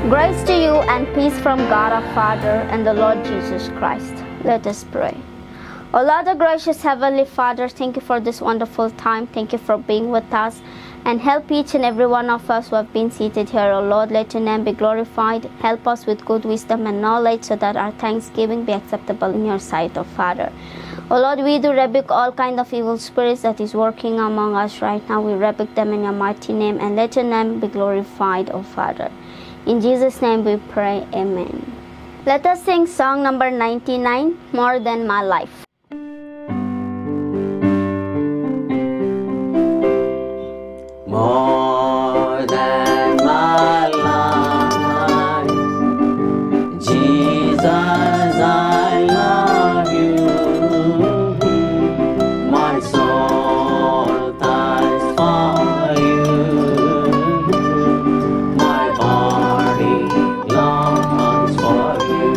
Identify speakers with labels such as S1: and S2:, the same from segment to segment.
S1: Grace to you and peace from God our Father and the Lord Jesus Christ. Let us pray. O Lord, the gracious Heavenly Father, thank you for this wonderful time. Thank you for being with us and help each and every one of us who have been seated here. O Lord, let your name be glorified. Help us with good wisdom and knowledge so that our thanksgiving be acceptable in your sight, O Father. O Lord, we do rebuke all kind of evil spirits that is working among us right now. We rebuke them in your mighty name, and let your name be glorified, O Father. In Jesus' name we pray, amen. Let us sing song number 99, More Than My Life.
S2: More than my life, Jesus, I love you. My soul thirsts for you. My body longs for you.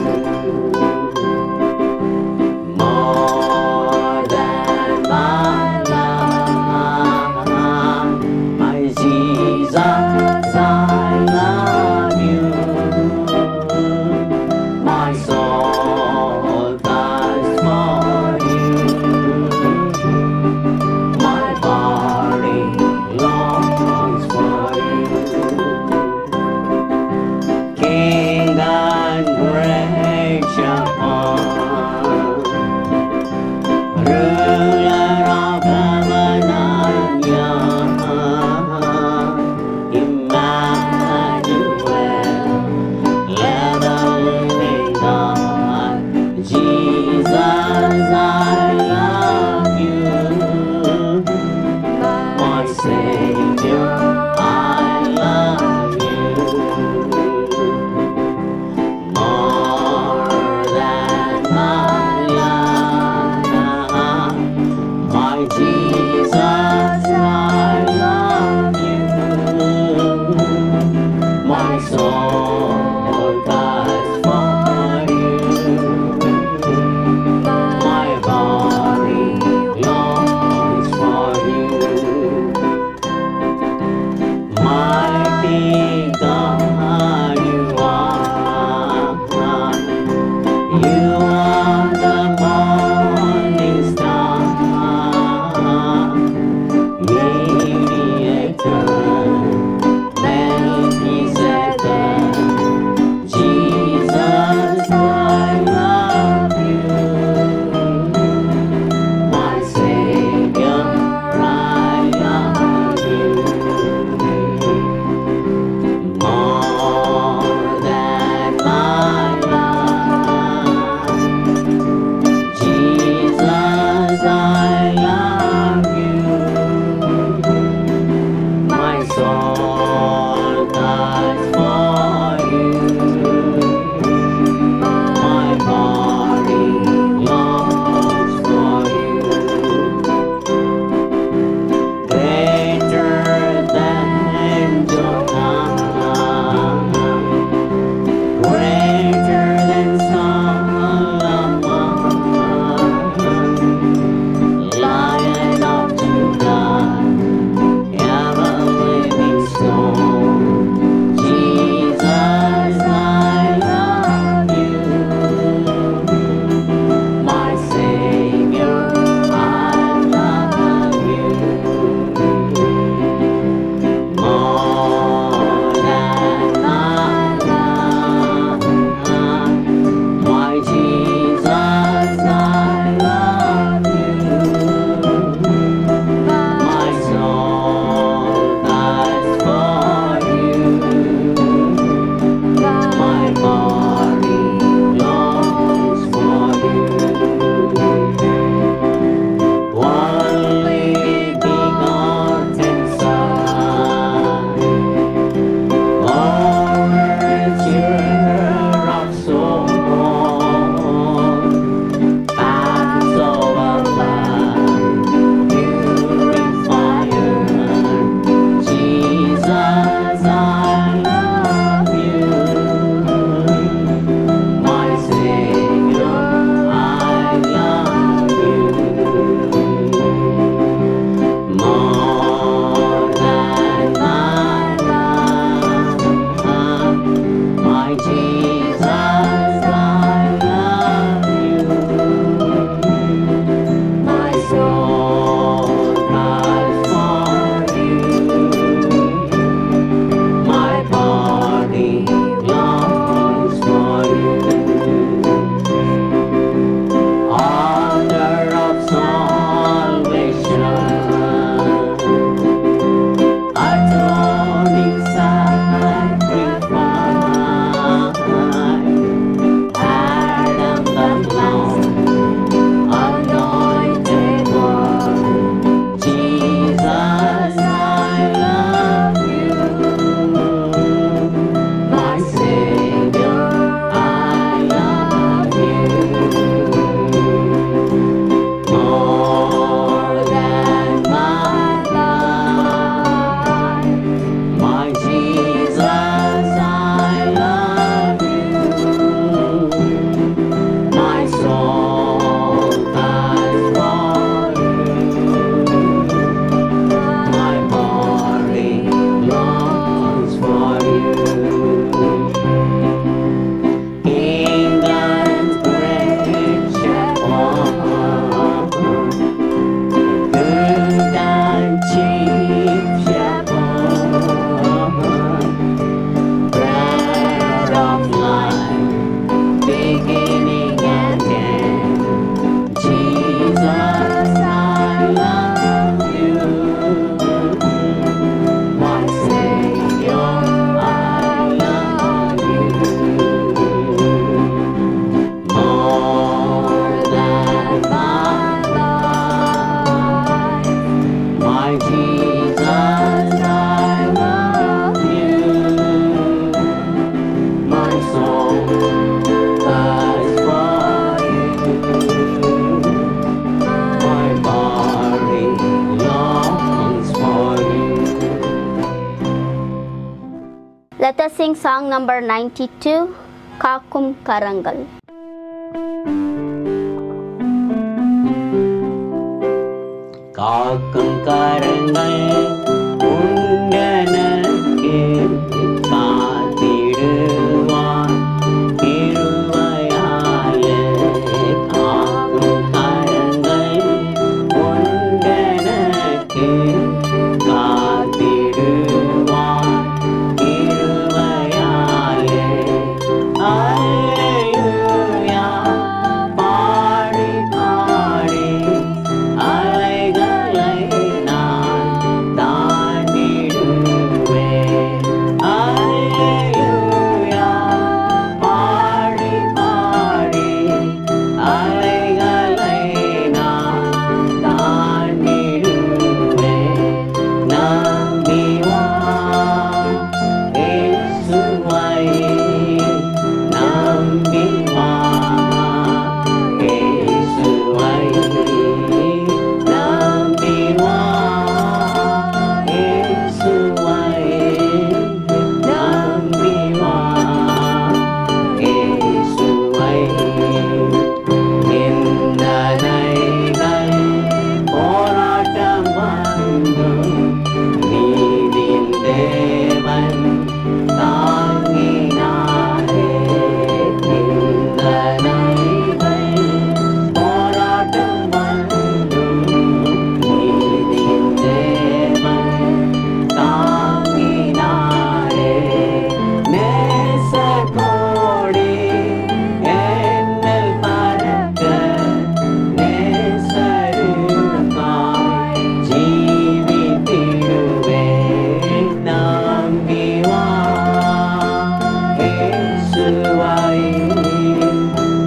S2: More than my life, my Jesus, I love you. My soul thirsts for you. My body longs for you. King and great shepherd, ruler of heaven and earth, Emmanuel, ever living God, Jesus, I love you. My Savior, I love you. More than my life, my Jesus, I love you. My soul thirsts for you. My body longs for you.
S1: Let us sing song number 92, Kaakum Karangal.
S2: காக்கும் கரங்கள் உண்டனக்கு காத்திடுவான் கிருபையாலே. காக்கும் கரங்கள் உண்டனக்கு காத்திடுவான் கிருபையாலே. அல்லேலூயா பாடி பாடி அலைகளை நான் தாண்டிடுவேன். அல்லேலூயா பாடி பாடி அலைகளை நான் தாண்டிடுவேன். நம்பி வா இயேசுவை, நம்பி வா இயேசுவை, நம்பி வா இயேசுவை, நம்பி வா இயேசுவை. நிந்தனைகள் போராட்டம் வந்தும் நீதியின் தேவன் தாங்கினாரே. நிந்தனைகள் போராட்டம் வந்தும் நீதியின் தேவன் தாங்கினாரே. நேசக்கோடி என்னில் பறக்க நேசருக்காய் ஜீவித்திடுவேன். நம்பி வா இயேசுவை,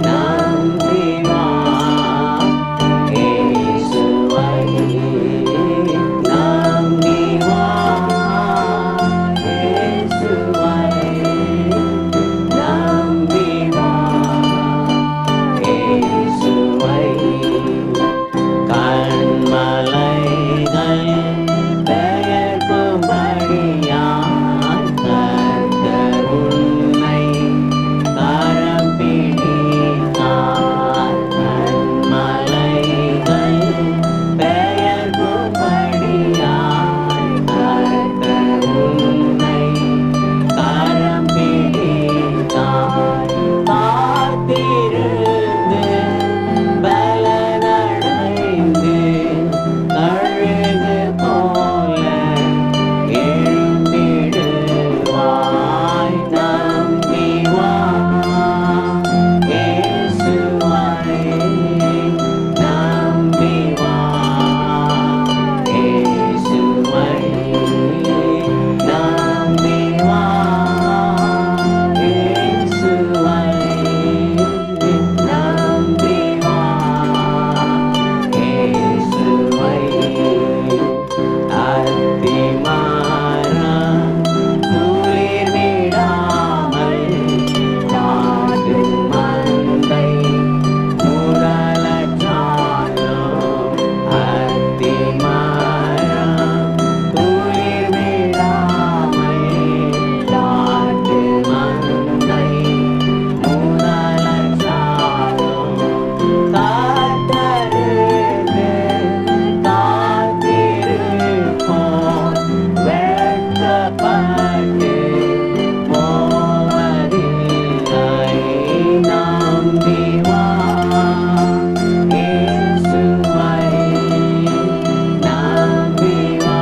S2: நம்பி வா இயேசுவை, நம்பி வா இயேசுவை, நம்பி வா இயேசுவை. கண்மலைகள் பெயர்க்கும்படியாய் கர்த்தர் உன்னை கரம் பிடித்தார். கண்மலைகள் பெயர்க்கும்படியாய் கர்த்தர் உன்னை கரம் பிடித்தார். காத்திருந்து பலனடைந்து கழுகு போல எழும்பிடுவாய். நம்பி வா இயேசுவை, நம்பி வா இயேசுவை, நம்பி வா இயேசுவை, நம்பி வா இயேசுவை. அத்திமரம் துளிர் விடாமல் காடும் மந்தை முரளற்றாலும், அத்திமரம் துளிர் விடாமல் காடும் மந்தை முரளற்றாலும், கர்த்தருக்கு காத்திருப்போம் வெட்கப்பட்டு போவதில்லை. நம்பி வா இயேசுவை, நம்பி வா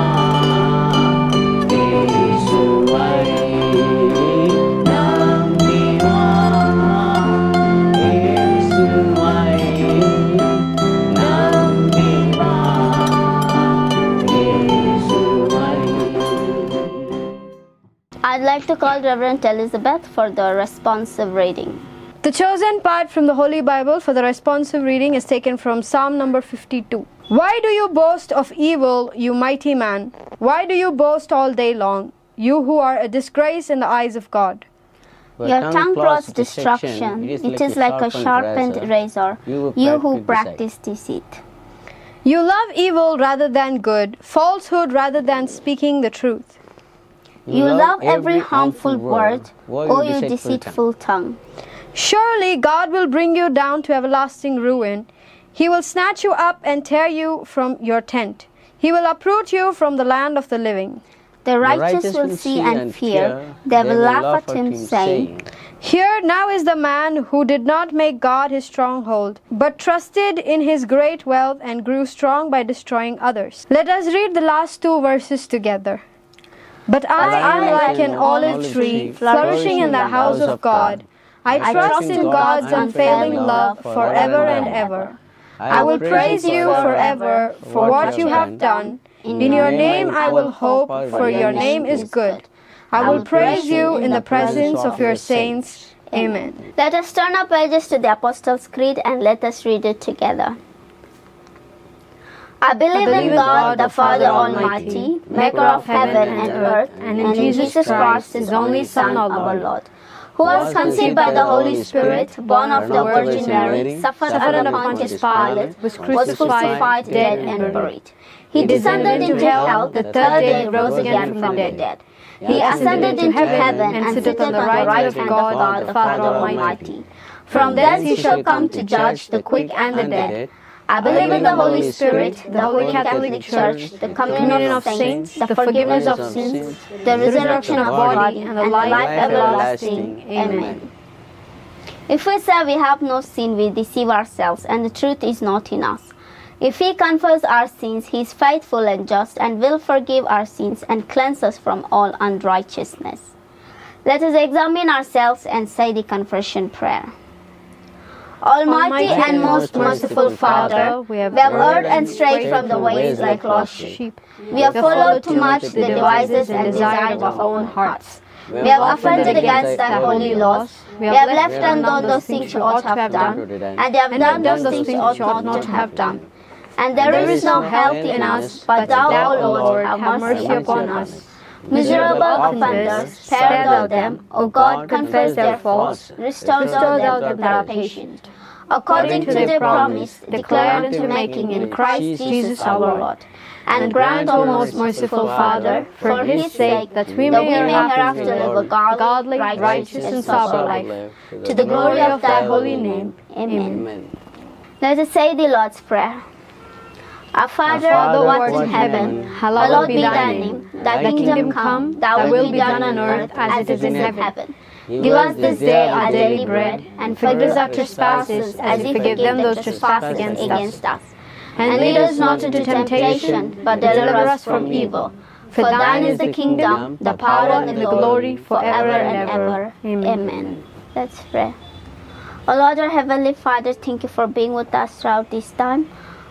S2: இயேசுவை, நம்பி வா இயேசுவை, நம்பி வா இயேசுவை.
S1: I'd like to call Reverend Elizabeth for the responsive reading.
S3: The chosen part from the Holy Bible for the responsive reading is taken from Psalm number 52. Why do you boast of evil, you mighty man? Why do you boast all day long, you who are a disgrace in the eyes of God?
S1: Your tongue plots destruction. It is like a sharpened razor. You who practice deceit.
S3: You love evil rather than good, falsehood rather than speaking the truth.
S1: You love every harmful word, O you deceitful tongue.
S3: Surely God will bring you down to everlasting ruin. He will snatch you up and tear you from your tent. He will uproot you from the land of the living.
S1: The righteous will see and fear. They will laugh at him, saying,
S3: Here now is the man who did not make God his stronghold, but trusted in his great wealth and grew strong by destroying others. Let us read the last two verses together. But I am like an olive tree flourishing in the house of God. I trust in God's unfailing love forever and ever. I will praise you forever for what you have done. In your name I will hope, for your name is good. I will praise you in the presence of your saints. Amen.
S1: Let us turn our pages to the Apostles' Creed and let us read it together. I believe in God, the Father Almighty, maker of heaven and earth, and in Jesus Christ, his only Son, our Lord, who was conceived by the Holy Spirit, born of the Virgin Mary, suffered under Pontius Pilate, was crucified, dead, and buried. He descended into hell, the third day rose again from the dead. He ascended into heaven and sitteth on the right hand of God, the Father Almighty. From thence he shall come to judge the quick and the dead. I believe in the Holy Spirit, the Holy Catholic Church, the communion of saints, the forgiveness of sins, the resurrection of body, and the life everlasting. Amen. If we say we have no sin, we deceive ourselves, and the truth is not in us. If we confess our sins, he is faithful and just, and will forgive our sins and cleanse us from all unrighteousness. Let us examine ourselves and say the confession prayer. Almighty and most merciful Father, we have erred and strayed from the ways like lost sheep. We have followed too much the devices and desires of our own hearts. We have offended against thy holy laws. We have left undone those things we ought to have done, and have done those things we ought not to have done. And there is no help in us, but thou, O Lord, have mercy upon us. Miserable offenders, spare thou them. O God, confess their faults, restore thou them that are patient. According to their promise, declare unto making in Christ Jesus our Lord. And grant, O most merciful Father, for his sake, that we may hereafter live a godly, righteous, and sober life, to the glory of thy holy name. Amen. Let us say the Lord's Prayer. Our Father, who art in heaven, hallowed be thy name. Thy kingdom come, thy will be done on earth as it is in heaven. Give us this day our daily bread, and forgive us our trespasses as we forgive them those trespass against us. And lead us not into temptation, but deliver us from evil. For thine is the kingdom, the power, and the glory, forever and ever. Amen. Let's pray. O Lord, our Heavenly Father, thank you for being with us throughout this time.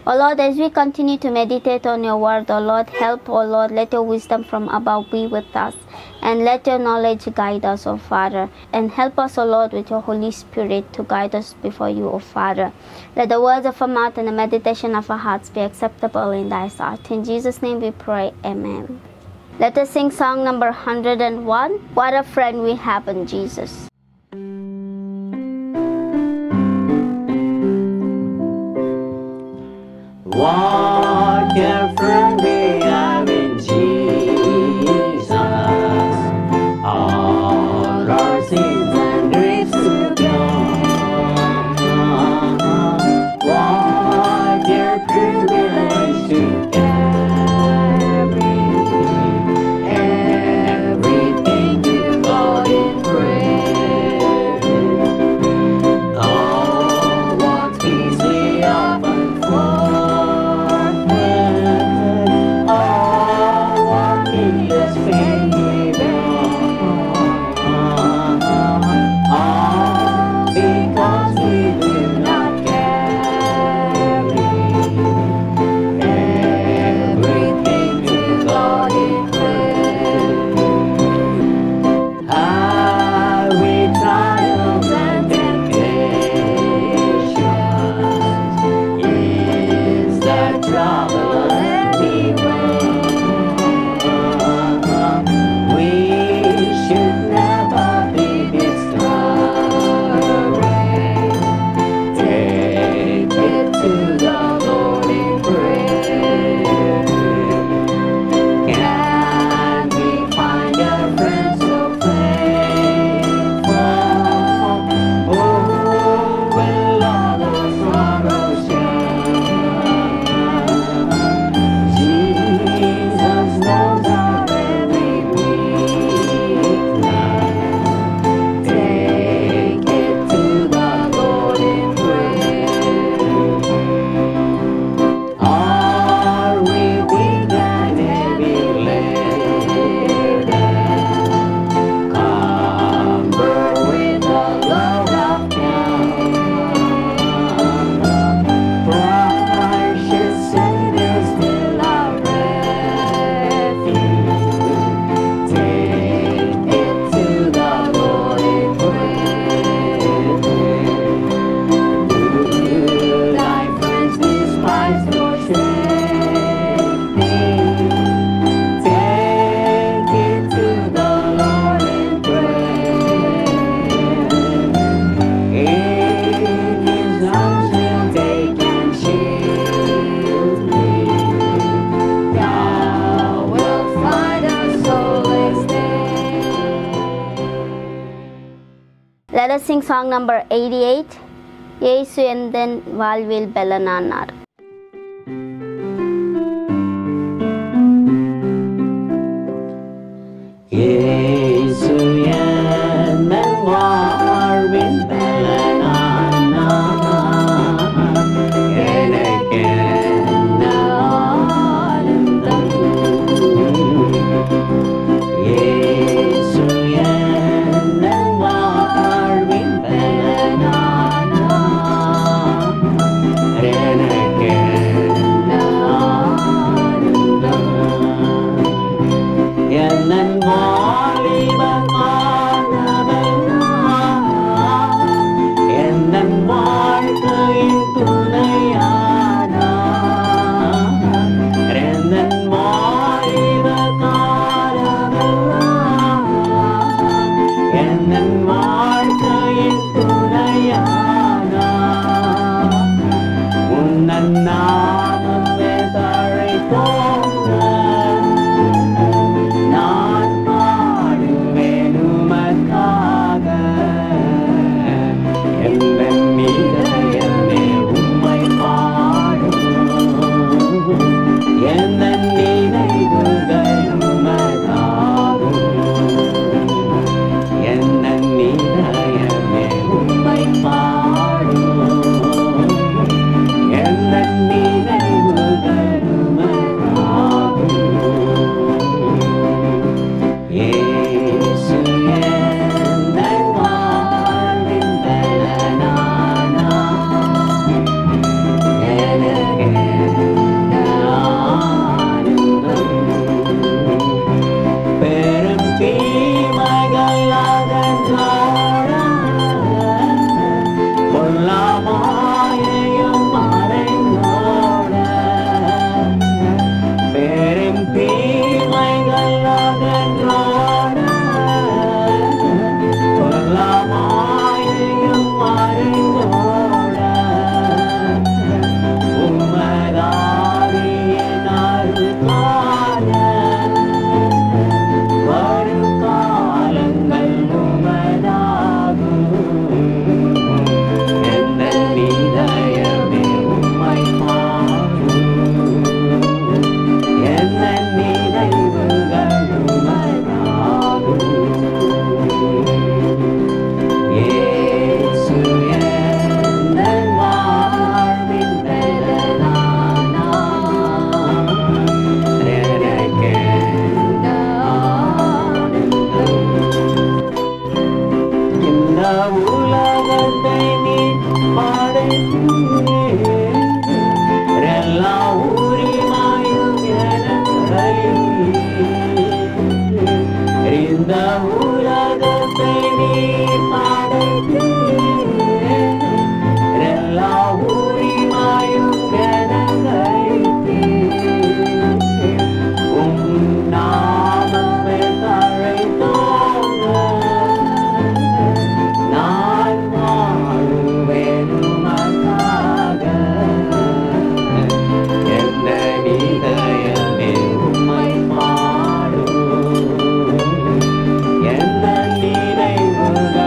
S1: O Lord, as we continue to meditate on your word, O Lord, help, O Lord, let your wisdom from above be with us, and let your knowledge guide us, O Father, and help us, O Lord, with your Holy Spirit to guide us before you, O Father. Let the words of our mouth and the meditation of our hearts be acceptable in thy sight. In Jesus' name we pray, amen. Let us sing song number 101, What a Friend We Have in Jesus.
S2: What a friend we have in Jesus. All our sins and griefs to gone. What a privilege to carry everything to God in prayer.
S1: Let us sing song number 88. இயேசு எந்தன் வாழ்வில் பலனானார்.
S2: இயேசு எந்தன் வாழ்வின் பலனானார். எனக்கென்ன ஆனந்தம். இயேசு எந்தன் வாழ்வின் பலனானார். எனக்கென்ன ஆனந்தம். என்னன் வாலிப காலமெல்லாம் என்னன் வாழ்க்கையின் துணையானார். என்னன் வாலிப காலமெல்லாம் என்னன் வாழ்க்கையின் துணையானார். உன்னன் நாமமே தழைத்தோங்க நான் பாடுவேன் உமக்காக. எந்தன் இதயமே உம்மை பாடும். எந்தன் நினைவுகள் உமதாகும். எந்தன் இதயமே உம்மை பாடும். எந்தன் நினைவுகள் உமதாகும். இயேசு எந்தன் வாழ்வின் பலனானார். எனக்கென்ன ஆனந்தம். பெரும் தீமைகள் அகன்றோட பொல்லா மாயையும் மறைந்தோட. பெரும் தீமைகள் அகன்றோட பொல்லா மாயையும் மறைந்தோட. உம்மதாவியின் அருள்காண வரும் காலங்கள் உமதாகும். எந்தன் இதயமே உம்மை பாடும். எந்தன் நினைவுகள் உமதாகும். இயேசு எந்தன் வாழ்வின் பலனானார். எனக்கென்ன ஆனந்தம். இந்த உலகத்தை நீ படைத்தீர். எல்லா உரிமையும் எனக்களித்தீர். இந்த உலகத்தை நீ படைத்தீர். எல்லா உரிமையும் எனக்களித்தீர். உம் நாமமே தழைத்தோங்க நான் வாழுவேன் உமக்காக. எந்தன் இதயமே உம்மை பாடும். எந்தன் நினைவுகள்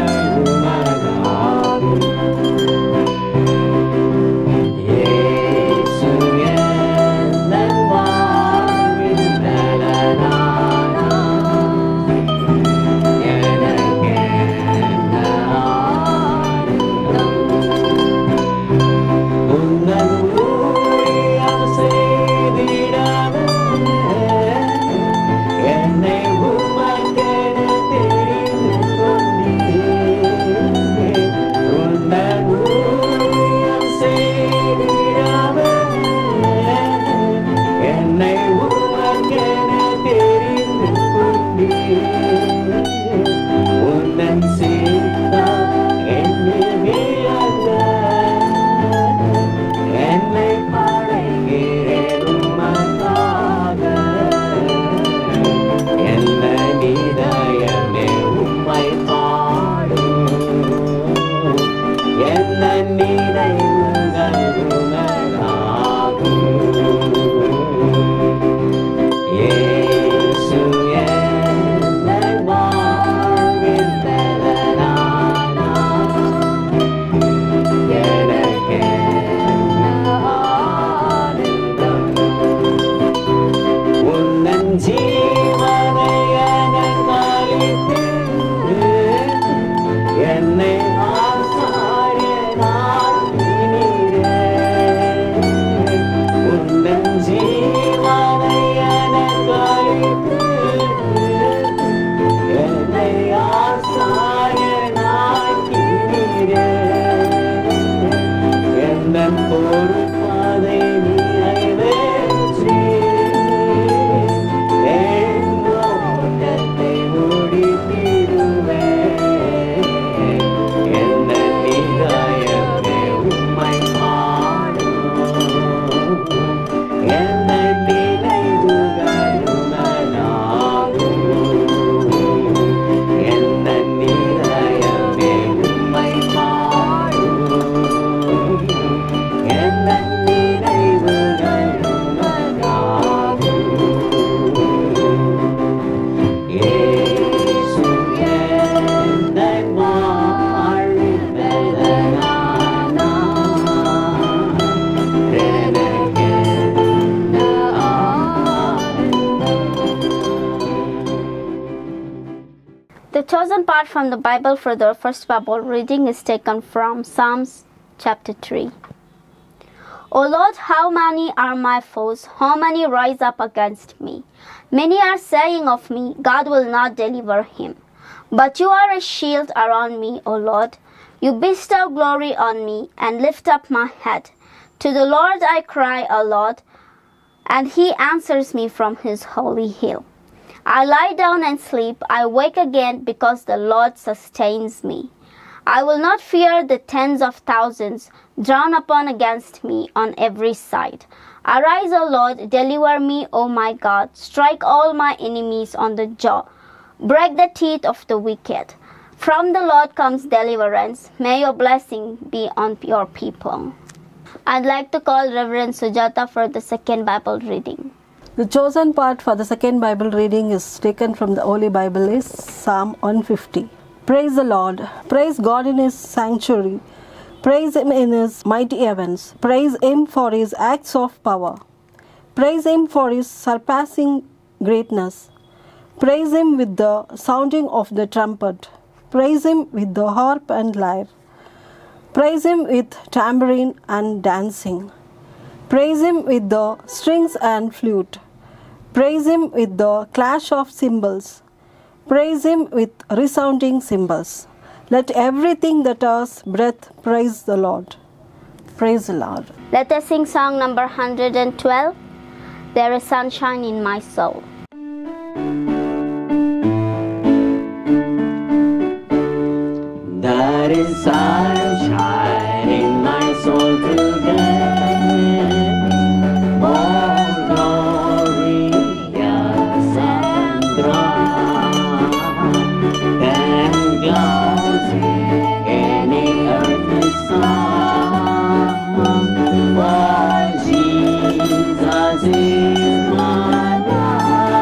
S1: The chosen part from the Bible for the first Bible reading is taken from Psalms chapter 3. O Lord, how many are my foes? How many rise up against me? Many are saying of me, God will not deliver him. But you are a shield around me, O Lord. You bestow glory on me and lift up my head. To the Lord I cry, O Lord, and he answers me from his holy hill. I lie down and sleep. I wake again because the Lord sustains me. I will not fear the tens of thousands drawn upon against me on every side. Arise, O Lord, deliver me, O my God. Strike all my enemies on the jaw. Break the teeth of the wicked. From the Lord comes deliverance. May your blessing be on your people. I'd like to call Reverend Sujata for the second Bible reading.
S2: The chosen part for the second Bible reading is taken from the Holy Bible is Psalm 150. Praise the Lord. Praise God in his sanctuary. Praise him in his mighty heavens. Praise him for his acts of power. Praise him for his surpassing greatness. Praise him with the sounding of the trumpet. Praise him with the harp and lyre. Praise him with tambourine and dancing. Praise him with the strings and flute. Praise him with the clash of cymbals. Praise him with resounding cymbals. Let everything that has breath praise the Lord. Praise the Lord.
S1: Let us sing song number 112. There is sunshine in my soul.
S4: There is sunshine in my soul today. Oh, glorious and bright. Can clouds any earthly song? For Jesus is my life.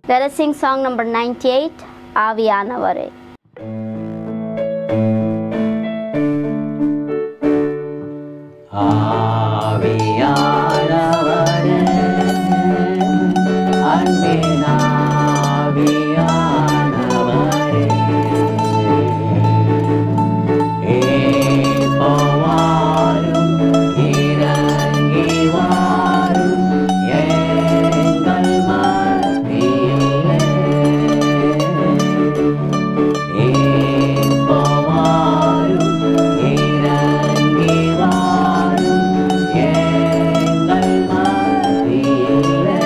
S1: Let us sing song number 98, Aviyanavare.
S4: ஆவியானவரே, அன்பின் ஆவியானவரே, இப்போ வாரும், இறங்கி வாரும் எங்கள் மத்தியிலே. இப்போ வாரும், இறங்கி வாரும் எங்கள் மத்தியிலே.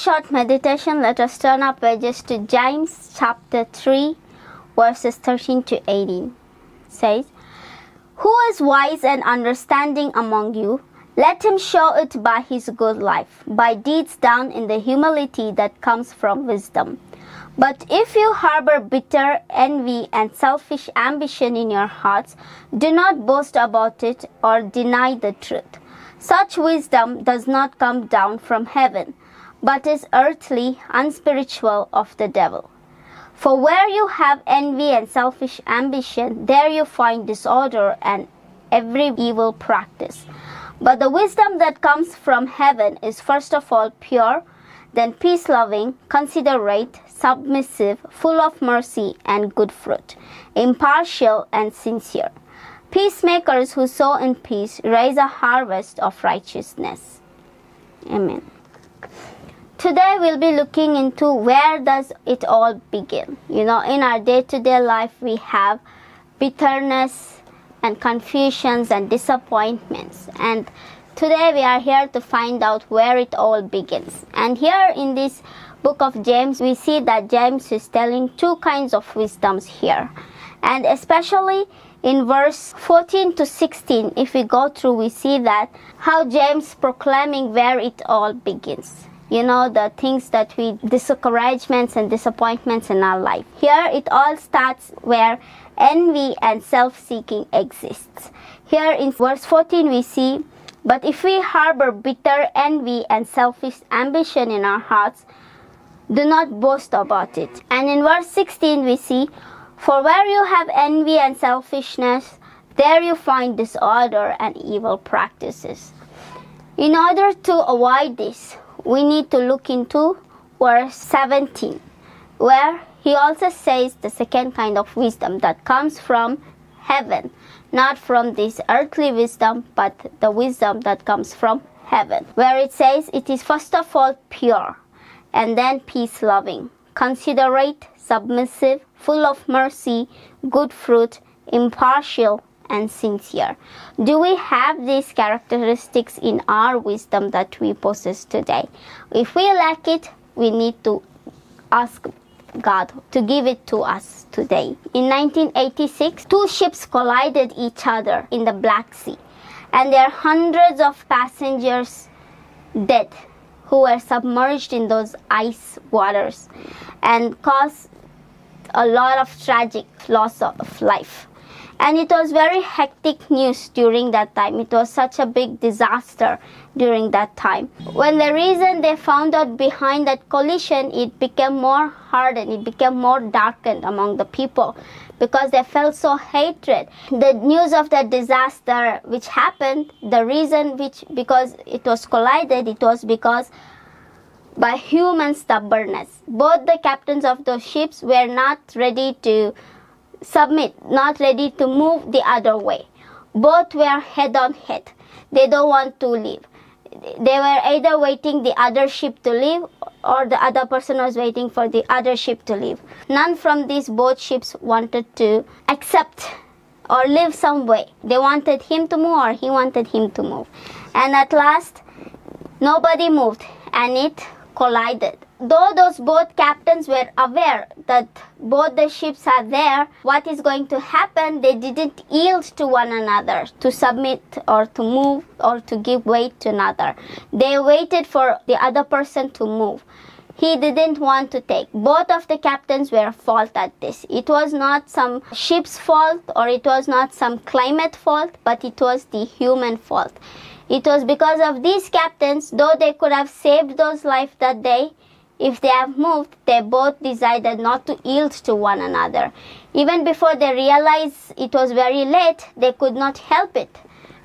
S1: short meditation, let us turn our pages to James chapter 3, verses 13 to 18. It says, "Who is wise and understanding among you? Let him show it by his good life, by deeds done in the humility that comes from wisdom. But if you harbor bitter envy and selfish ambition in your hearts, do not boast about it or deny the truth. Such wisdom does not come down from heaven, but is earthly, unspiritual, of the devil. For where you have envy and selfish ambition, there you find disorder and every evil practice. But the wisdom that comes from heaven is first of all pure, then peace-loving, considerate, submissive, full of mercy and good fruit, impartial and sincere. Peacemakers who sow in peace raise a harvest of righteousness." Amen. Today we'll be looking into where does it all begin. In our day-to-day life we have bitterness and confusions and disappointments, and today we are here to find out where it all begins. And here in this book of James, we see that James is telling two kinds of wisdoms here. And especially in verse 14 to 16, if we go through, we see that how James proclaiming where it all begins. The things that discouragements and disappointments in our life. Here it all starts where envy and self-seeking exists. Here in verse 14 we see, "But if we harbor bitter envy and selfish ambition in our hearts, do not boast about it." And in verse 16 we see, "For where you have envy and selfishness, there you find disorder and evil practices." In order to avoid this, we need to look into verse 17, where he also says the second kind of wisdom that comes from heaven, not from this earthly wisdom, but the wisdom that comes from heaven, where it says it is first of all pure, and then peace-loving, considerate, submissive, full of mercy, good fruit, impartial, and sincere. Do we have these characteristics in our wisdom that we possess today? If we lack it, we need to ask God to give it to us today. In 1986, two ships collided each other in the Black Sea, and there are hundreds of passengers dead who were submerged in those ice waters and caused a lot of tragic loss of life. And it was very hectic news during that time. It was such a big disaster during that time. When the reason they found out behind that collision, it became more hardened, it became more darkened among the people because they felt so hatred. The news of that disaster which happened, the reason because it was collided, it was because by human stubbornness. Both the captains of those ships were not ready to submit, not ready to move the other way. Both were head on head. They don't want to leave. They were either waiting the other ship to leave or the other person was waiting for the other ship to leave. None from these both ships wanted to accept or live some way. They wanted him to move or he wanted him to move. And at last, nobody moved and it collided. Though those both captains were aware that both the ships are there, what is going to happen, they didn't yield to one another to submit or to move or to give way to another. They waited for the other person to move. He didn't want to take. Both of the captains were at fault at this. It was not some ship's fault or it was not some climate fault, but it was the human fault. It was because of these captains, though they could have saved those lives that day, if they have moved, they both decided not to yield to one another. Even before they realized it was very late, they could not help it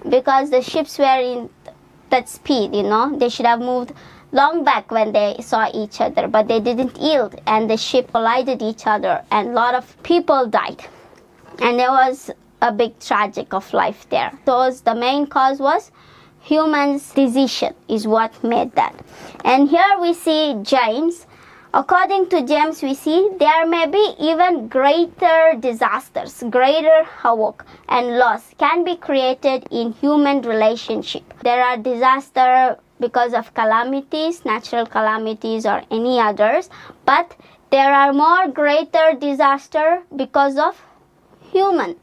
S1: because the ships were in that speed, They should have moved long back when they saw each other, but they didn't yield and the ship collided each other and a lot of people died. And there was a big tragic of life there. So the main cause was human's decision is what made that. And here we see James. According to James, we see there may be even greater disasters, greater havoc and loss can be created in human relationship. There are disasters because of calamities, natural calamities or any others, but there are more greater disaster because of human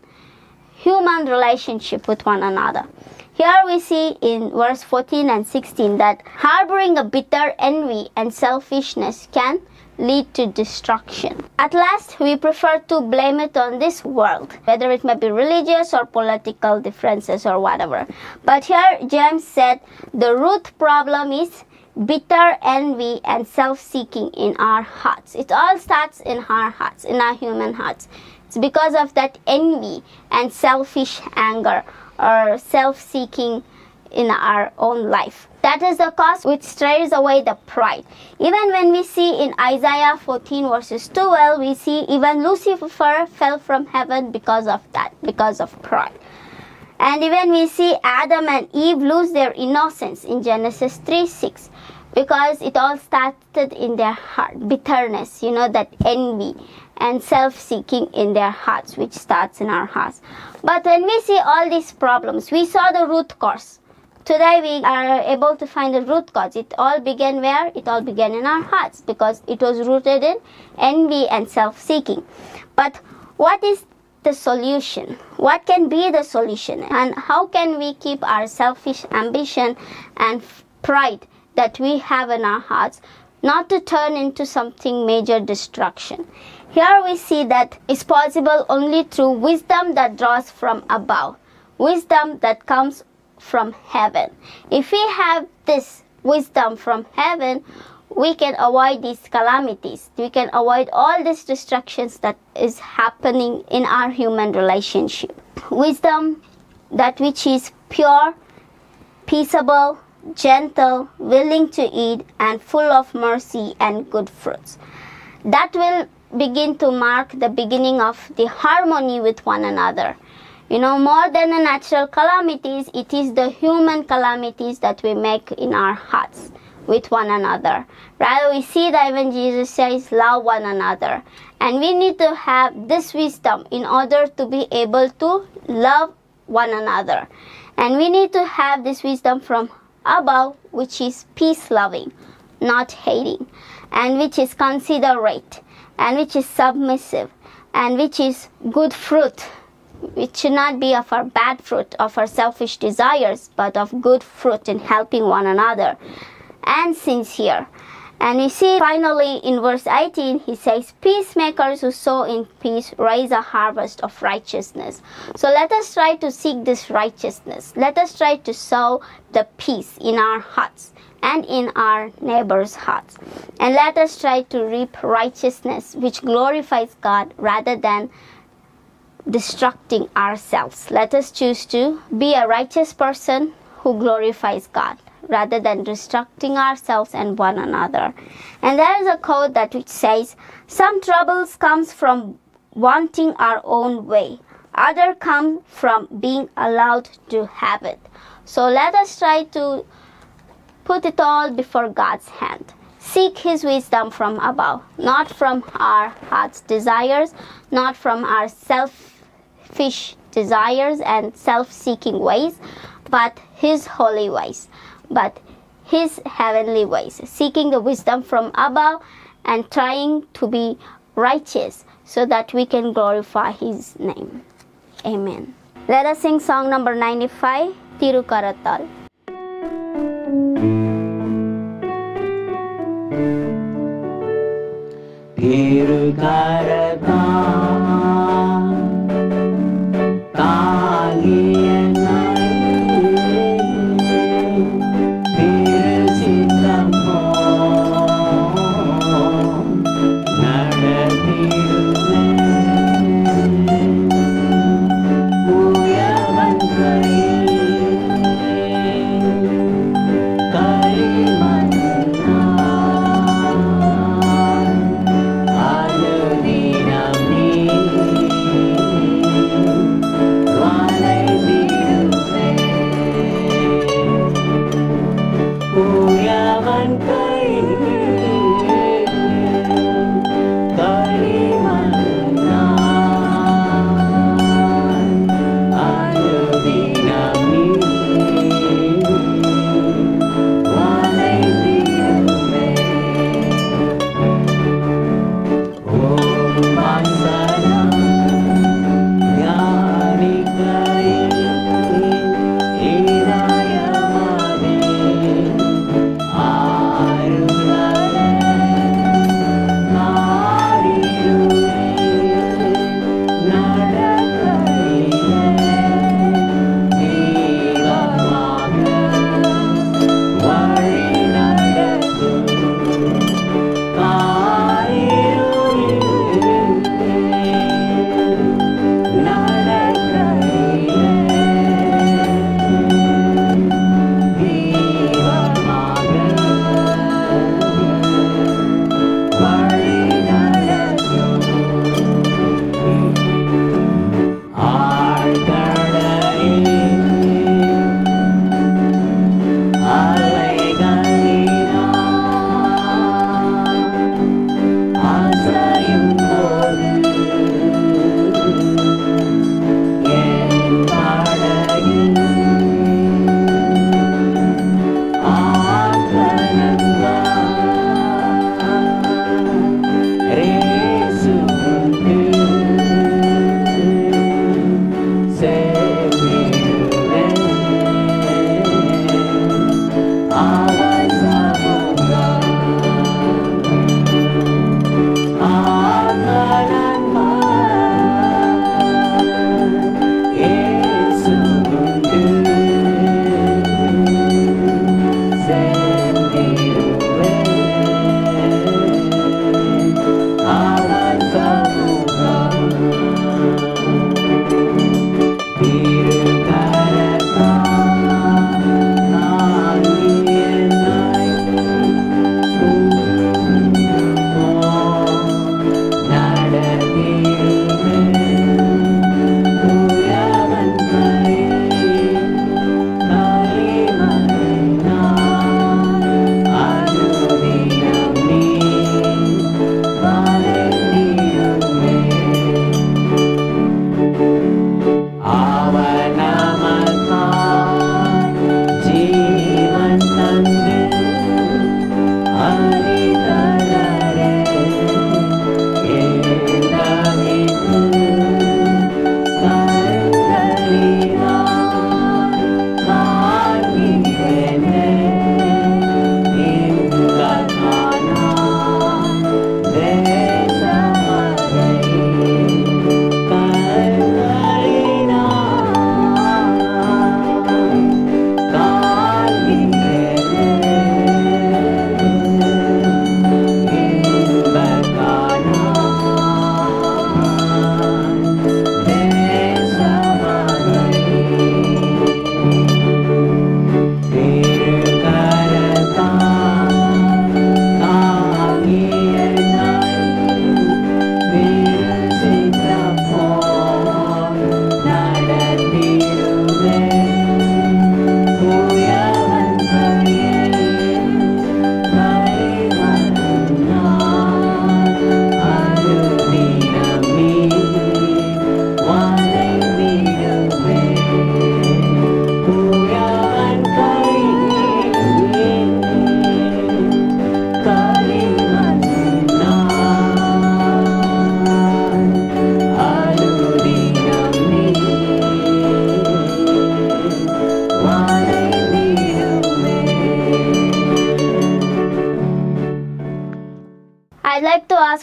S1: relationship with one another. Here we see in verse 14 and 16 that harboring a bitter envy and selfishness can lead to destruction. At last, we prefer to blame it on this world, whether it may be religious or political differences or whatever. But here James said the root problem is bitter envy and self-seeking in our hearts. It all starts in our hearts, in our human hearts. It's because of that envy and selfish anger or self-seeking in our own life. That is the cause which strays away the pride. Even when we see in Isaiah 14 verses 12, we see even Lucifer fell from heaven because of that, because of pride. And even we see Adam and Eve lose their innocence in Genesis 3:6, because it all started in their heart. Bitterness, that envy and self-seeking in their hearts, which starts in our hearts. But when we see all these problems, we saw the root cause. Today we are able to find the root cause. It all began where? It all began in our hearts, because it was rooted in envy and self-seeking. But what is the solution? What can be the solution? And how can we keep our selfish ambition and pride that we have in our hearts not to turn into something major destruction? Here we see that it's possible only through wisdom that draws from above, wisdom that comes from heaven. If we have this wisdom from heaven, we can avoid these calamities. We can avoid all these destructions that is happening in our human relationship. Wisdom, that which is pure, peaceable, gentle, willing to eat, and full of mercy and good fruits. That will begin to mark the beginning of the harmony with one another. More than the natural calamities, it is the human calamities that we make in our hearts with one another. Rather, we see that even Jesus says, love one another. And we need to have this wisdom in order to be able to love one another. And we need to have this wisdom from above, which is peace-loving, not hating, and which is considerate, and which is submissive, and which is good fruit. It should not be of our bad fruit, of our selfish desires, but of good fruit in helping one another, and sincere. And you see, finally, in verse 18, he says, peacemakers who sow in peace raise a harvest of righteousness. So let us try to seek this righteousness. Let us try to sow the peace in our hearts and in our neighbors' hearts. And let us try to reap righteousness, which glorifies God rather than destructing ourselves. Let us choose to be a righteous person who glorifies God, rather than destructing ourselves and one another. And there is a quote that which says, some troubles comes from wanting our own way. Other come from being allowed to have it. So let us try to put it all before God's hand. Seek His wisdom from above, not from our heart's desires, not from our selfish desires and self-seeking ways, but His holy ways, but His heavenly ways, seeking the wisdom from above and trying to be righteous so that we can glorify His name. Amen. Let us sing song number 95, Tirukaratal.
S4: Tirukaratal Adonina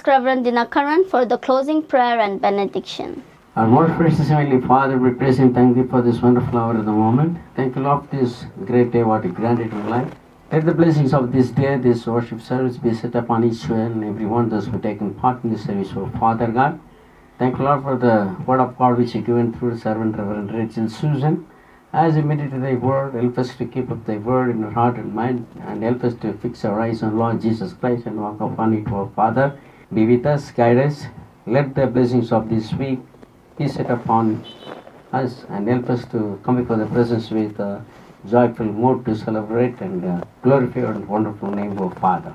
S1: ask Reverend Dinakaran for the closing prayer and benediction.
S5: Our most precious Heavenly Father, we praise and thank Thee for this wonderful hour of the moment. Thank You, Lord, for this great day, what You granted in life. Let the blessings of this day, this worship service, be set upon each and every one those who have taken part in this service. For Father God, thank You, Lord, for the word of God which You given through the servant Reverend Rachel Susan. As we meditate Thy word, help us to keep up Thy word in our heart and mind, and help us to fix our eyes on Lord Jesus Christ and walk upon it. For Father, be with us, guide us. Let the blessings of this week be set upon us and help us to come before the presence with a joyful mood to celebrate and glorify your wonderful name, O Father.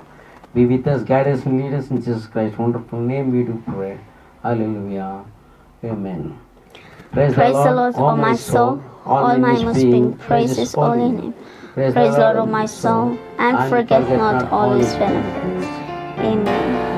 S5: Be with us, guide us and lead us in Jesus Christ's wonderful name we do pray. Hallelujah. Amen.
S1: Praise the Lord, O my soul. All my must being, praise His holy name. Praise the Lord, O my soul, and forget not all His benefits. Amen.